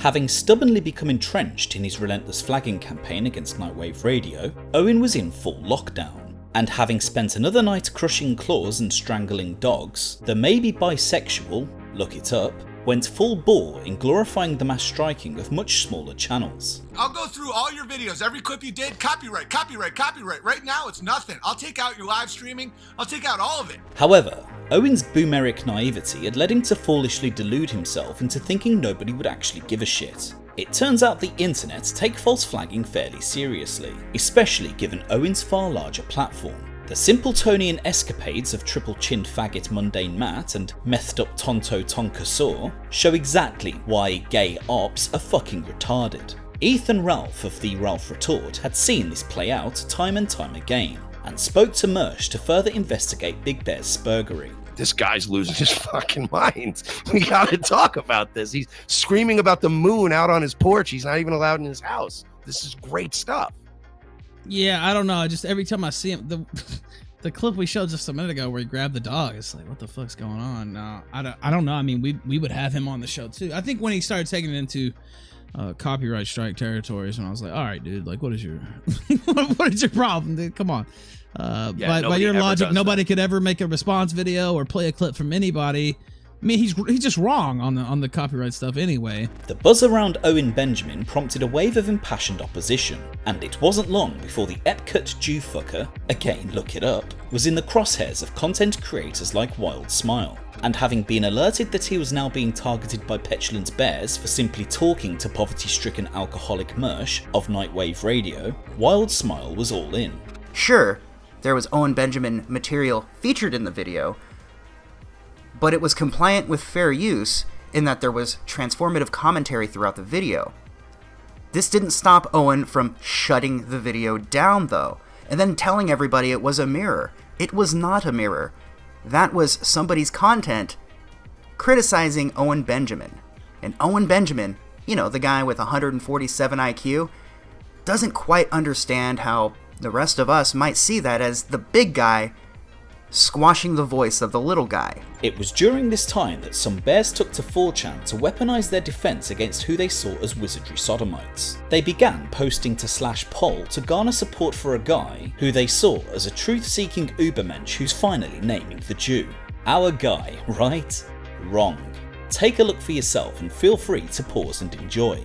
Having stubbornly become entrenched in his relentless flagging campaign against Nightwave Radio, Owen was in full lockdown, and having spent another night crushing claws and strangling dogs, the maybe bisexual, look it up, went full bore in glorifying the mass striking of much smaller channels. I'll go through all your videos, every clip you did, copyright, copyright, copyright. Right now it's nothing. I'll take out your live streaming, I'll take out all of it. However, Owen's boomeric naivety had led him to foolishly delude himself into thinking nobody would actually give a shit. It turns out the internet take false flagging fairly seriously, especially given Owen's far larger platform. The Simpletonian escapades of triple-chinned faggot Mundane Matt and methed-up Tonto Tonka Saw show exactly why gay ops are fucking retarded. Ethan Ralph of the Ralph Retort had seen this play out time and time again, and spoke to Mersh to further investigate Big Bear's spurgery. This guy's losing his fucking mind. We gotta talk about this. He's screaming about the moon out on his porch. He's not even allowed in his house. This is great stuff. Yeah, I don't know. Just every time I see him, the clip we showed just a minute ago where he grabbed the dog, it's like, what the fuck's going on? No, I don't know. I mean, we would have him on the show too. I think when he started taking it into copyright strike territories, and I was like, all right, dude, like, what is your what is your problem, dude? Come on. By your logic, nobody could ever make a response video or play a clip from anybody. I mean, he's just wrong on the copyright stuff anyway. The buzz around Owen Benjamin prompted a wave of impassioned opposition, and it wasn't long before the Epcut Jew fucker, again look it up, was in the crosshairs of content creators like Wild Smile. And having been alerted that he was now being targeted by petulant bears for simply talking to poverty-stricken alcoholic Mersh of Nightwave Radio, Wild Smile was all in. Sure, there was Owen Benjamin material featured in the video, but it was compliant with fair use in that there was transformative commentary throughout the video. This didn't stop Owen from shutting the video down though, and then telling everybody it was a mirror. It was not a mirror. That was somebody's content criticizing Owen Benjamin. And Owen Benjamin, you know, the guy with 147 IQ, doesn't quite understand how the rest of us might see that as the big guy squashing the voice of the little guy. It was during this time that some bears took to 4chan to weaponize their defense against who they saw as wizardry sodomites. They began posting to /poll to garner support for a guy who they saw as a truth-seeking ubermensch who's finally naming the Jew. Our guy, right? Wrong. Take a look for yourself and feel free to pause and enjoy.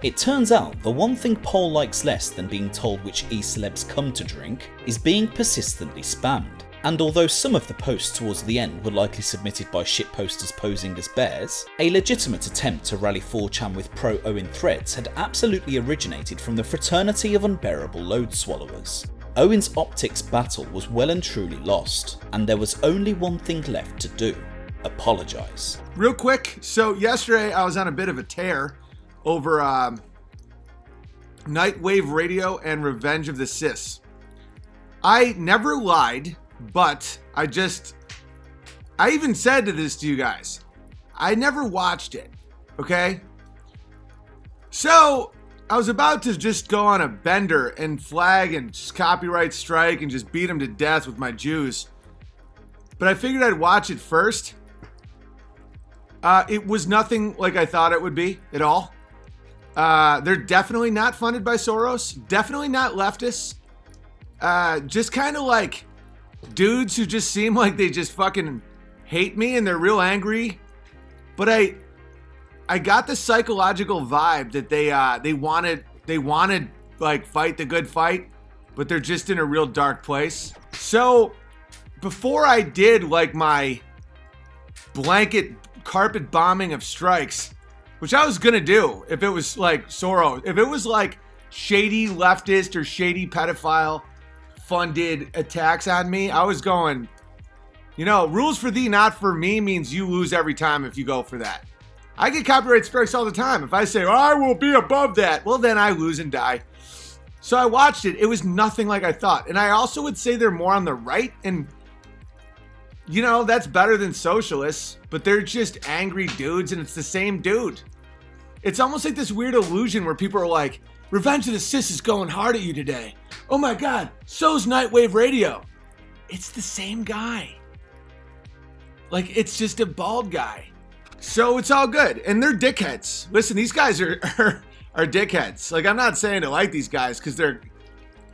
It turns out the one thing Paul likes less than being told which e-celebs come to drink is being persistently spammed. And although some of the posts towards the end were likely submitted by shitposters posing as bears, a legitimate attempt to rally 4chan with pro-Owen threads had absolutely originated from the fraternity of unbearable load swallowers. Owen's optics battle was well and truly lost, and there was only one thing left to do: apologise. Real quick, so yesterday I was on a bit of a tear over Nightwave Radio and Revenge of the Sis. I never lied, but I even said this to you guys. I never watched it, okay? So I was about to just go on a bender and flag and just copyright strike and just beat them to death with my Jews. But I figured I'd watch it first. It was nothing like I thought it would be at all. They're definitely not funded by Soros. Definitely not leftists. Just kind of like dudes who just seem like they just fucking hate me and they're real angry. But I got the psychological vibe that they wanted like fight the good fight, but they're just in a real dark place. So before I did like my blanket carpet bombing of strikes, which I was gonna do if it was like Soros, if it was like shady leftist or shady pedophile funded attacks on me, I was going, you know, rules for thee, not for me means you lose every time if you go for that. I get copyright strikes all the time. If I say, I will be above that, well then I lose and die. So I watched it. It was nothing like I thought. And I also would say they're more on the right. And, you know, that's better than socialists. But they're just angry dudes, and it's the same dude. It's almost like this weird illusion where people are like, Revenge of the Sis is going hard at you today. Oh my God, so's Nightwave Radio. It's the same guy. Like, it's just a bald guy. So it's all good. And they're dickheads. Listen, these guys are dickheads. Like, I'm not saying to like these guys because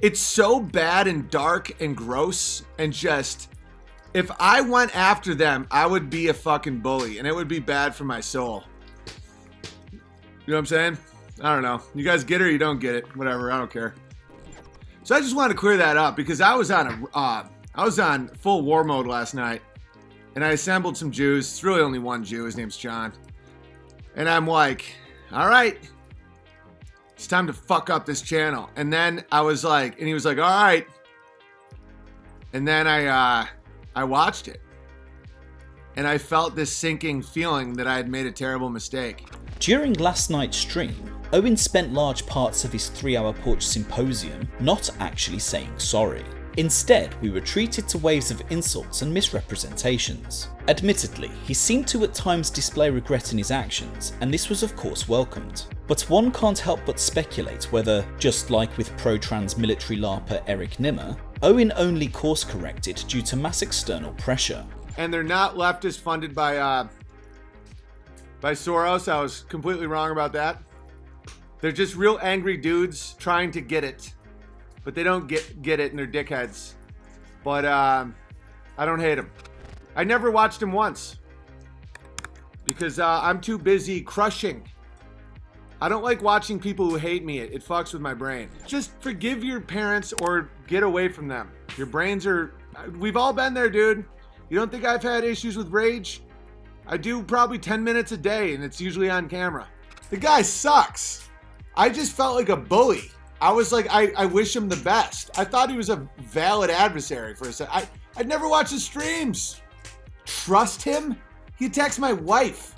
it's so bad and dark and gross and just, if I went after them, I would be a fucking bully and it would be bad for my soul. You know what I'm saying? I don't know. You guys get it or you don't get it. Whatever. I don't care. So I just wanted to clear that up because I was on full war mode last night. And I assembled some Jews. It's really only one Jew. His name's John. And I'm like, all right, it's time to fuck up this channel. And then I was like, and he was like, all right. And then I watched it. And I felt this sinking feeling that I had made a terrible mistake. During last night's stream, Owen spent large parts of his 3-hour porch symposium not actually saying sorry. Instead, we were treated to waves of insults and misrepresentations. Admittedly, he seemed to at times display regret in his actions, and this was of course welcomed. But one can't help but speculate whether, just like with pro-trans military LARPer Eric Nimmer, Owen only course corrected due to mass external pressure. And they're not leftist funded by Soros. I was completely wrong about that. They're just real angry dudes trying to get it. But they don't get it and they're dickheads. But I don't hate them. I never watched them once. Because I'm too busy crushing. I don't like watching people who hate me. It fucks with my brain. Just forgive your parents or get away from them. Your brains are... We've all been there, dude. You don't think I've had issues with rage? I do probably 10 minutes a day and it's usually on camera. The guy sucks. I just felt like a bully. I was like, I wish him the best. I thought he was a valid adversary for a second. I'd never watch his streams. Trust him? He attacks my wife.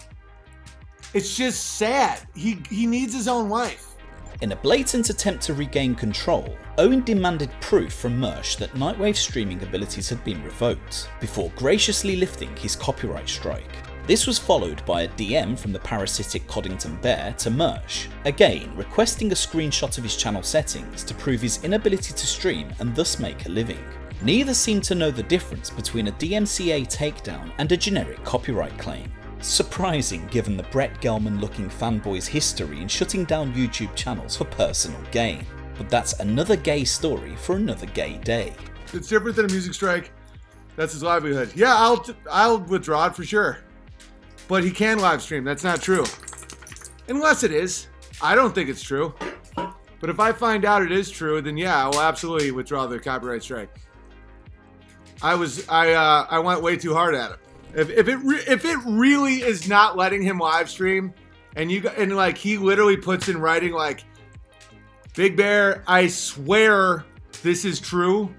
It's just sad. He needs his own wife. In a blatant attempt to regain control, Owen demanded proof from Mersh that Nightwave's streaming abilities had been revoked, before graciously lifting his copyright strike. This was followed by a DM from the parasitic Coddington Bear to Mersh, again requesting a screenshot of his channel settings to prove his inability to stream and thus make a living. Neither seemed to know the difference between a DMCA takedown and a generic copyright claim. Surprising given the Brett Gelman looking fanboy's history in shutting down YouTube channels for personal gain. But that's another gay story for another gay day. It's different than a music strike. That's his livelihood. Yeah, I'll withdraw it for sure. But he can live stream. That's not true. Unless it is. I don't think it's true. But if I find out it is true, then yeah, I will absolutely withdraw the copyright strike. I went way too hard at him. If it really is not letting him live stream, and like he literally puts in writing like, Big Bear, I swear this is true,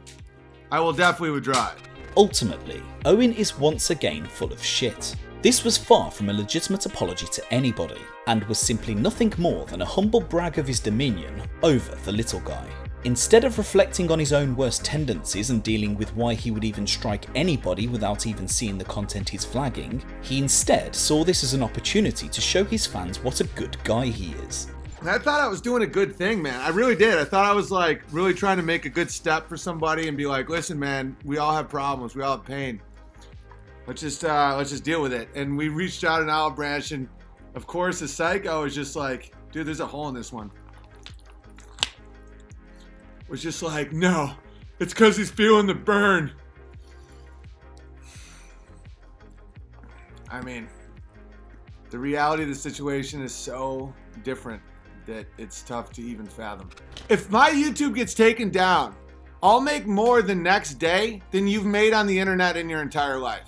I will definitely withdraw it. Ultimately, Owen is once again full of shit. This was far from a legitimate apology to anybody, and was simply nothing more than a humble brag of his dominion over the little guy. Instead of reflecting on his own worst tendencies and dealing with why he would even strike anybody without even seeing the content he's flagging, he instead saw this as an opportunity to show his fans what a good guy he is. I thought I was doing a good thing, man. I really did. I thought I was like really trying to make a good step for somebody and be like, listen, man, we all have problems. We all have pain. Let's just deal with it. And we reached out an olive branch, and of course the psycho was just like, dude, there's a hole in this one. Was just like, no, it's because he's feeling the burn. I mean, the reality of the situation is so different that it's tough to even fathom. If my YouTube gets taken down, I'll make more the next day than you've made on the internet in your entire life.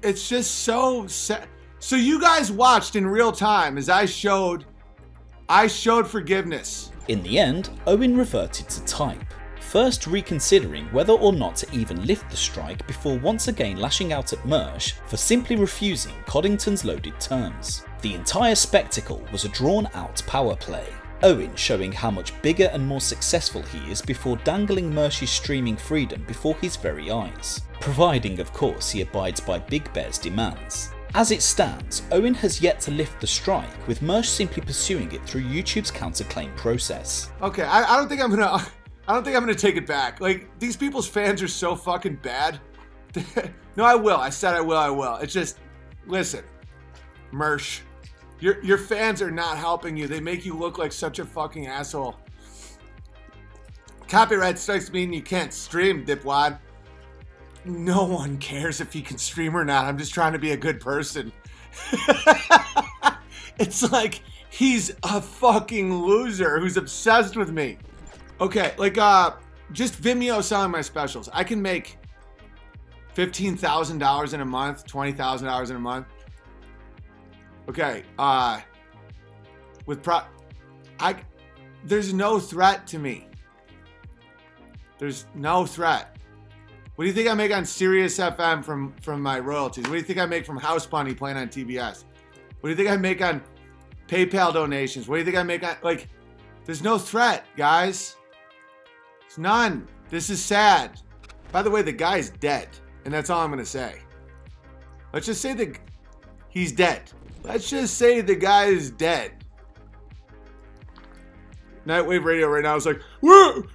It's just so sad. So you guys watched in real time as I showed forgiveness. In the end, Owen reverted to type, first reconsidering whether or not to even lift the strike before once again lashing out at Mersh for simply refusing Coddington's loaded terms. The entire spectacle was a drawn-out power play. Owen showing how much bigger and more successful he is before dangling Mercy's streaming freedom before his very eyes, providing of course he abides by Big Bear's demands. As it stands, Owen has yet to lift the strike, with Mersh simply pursuing it through YouTube's counterclaim process. Okay, I don't think I'm gonna take it back. Like, these people's fans are so fucking bad. No, I will. I said I will. It's just, listen, Mersh. Your fans are not helping you. They make you look like such a fucking asshole. Copyright strikes mean you can't stream, dipwad. No one cares if you can stream or not. I'm just trying to be a good person. It's like he's a fucking loser who's obsessed with me. Okay, like just Vimeo selling my specials. I can make $15,000 in a month, $20,000 in a month. Okay, there's no threat to me. There's no threat. What do you think I make on Sirius FM from my royalties? What do you think I make from House Bunny playing on TBS? What do you think I make on PayPal donations? What do you think I make on, like, there's no threat, guys. It's none. This is sad. By the way, the guy's dead, and that's all I'm gonna say. Let's just say that he's dead. Let's just say the guy is dead. Nightwave Radio right now is like,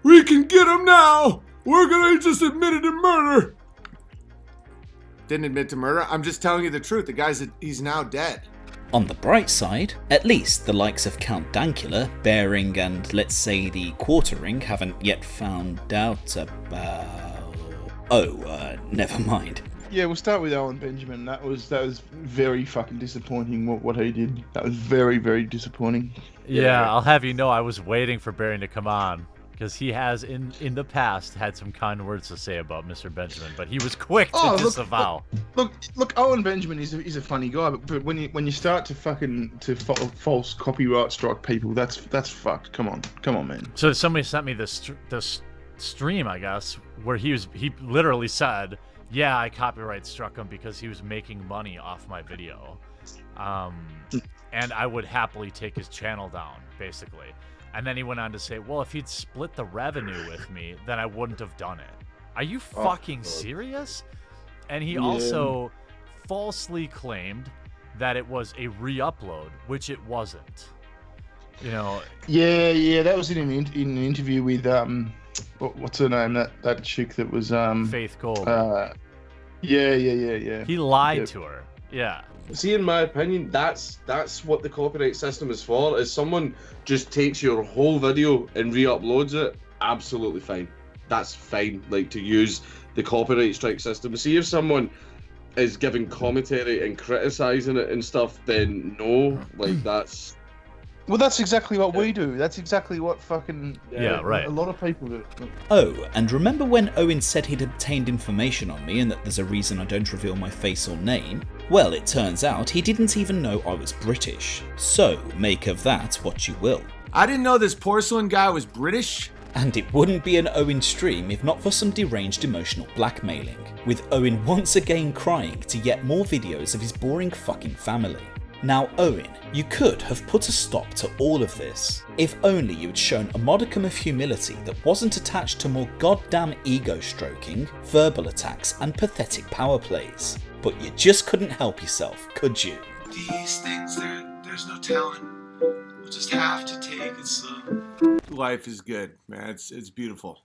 we can get him now. We're gonna just admitted to murder. Didn't admit to murder. I'm just telling you the truth. The guy's he's now dead. On the bright side, at least the likes of Count Dankula, Bearing, and let's say the Quartering haven't yet found out about. Never mind. Yeah, we'll start with Owen Benjamin. That was very fucking disappointing what he did. That was very, very disappointing. Yeah, I'll have you know I was waiting for Bearing to come on, because he has in the past had some kind words to say about Mr. Benjamin, but he was quick to disavow. Look, Owen Benjamin is a funny guy, but when you start to false copyright strike people, that's fucked. Come on, man. So somebody sent me this stream, I guess, where he literally said, "Yeah, I copyright struck him because he was making money off my video, and I would happily take his channel down, basically." And then he went on to say, well, if he'd split the revenue with me, then I wouldn't have done it. Are you fucking serious? And he also falsely claimed that it was a re-upload, which it wasn't. You know. Yeah, that was in an interview with what's her name? That chick that was Faith Gold. Yeah. He lied to her. Yeah. See, in my opinion, that's what the copyright system is for. Is someone just takes your whole video and re-uploads it, absolutely fine. That's fine, like, to use the copyright strike system. See, if someone is giving commentary and criticizing it and stuff, then no, like, that's... Well, that's exactly what we do. That's exactly what fucking... Yeah, right. A lot of people do. Oh, and remember when Owen said he'd obtained information on me and that there's a reason I don't reveal my face or name? Well, it turns out he didn't even know I was British. So, make of that what you will. I didn't know this porcelain guy was British. And it wouldn't be an Owen stream if not for some deranged emotional blackmailing, with Owen once again crying to yet more videos of his boring fucking family. Now Owen, you could have put a stop to all of this, if only you had shown a modicum of humility that wasn't attached to more goddamn ego stroking, verbal attacks and pathetic power plays. But you just couldn't help yourself, could you? These things, there's no telling. We'll just have to take it slow. Life is good, man. It's beautiful.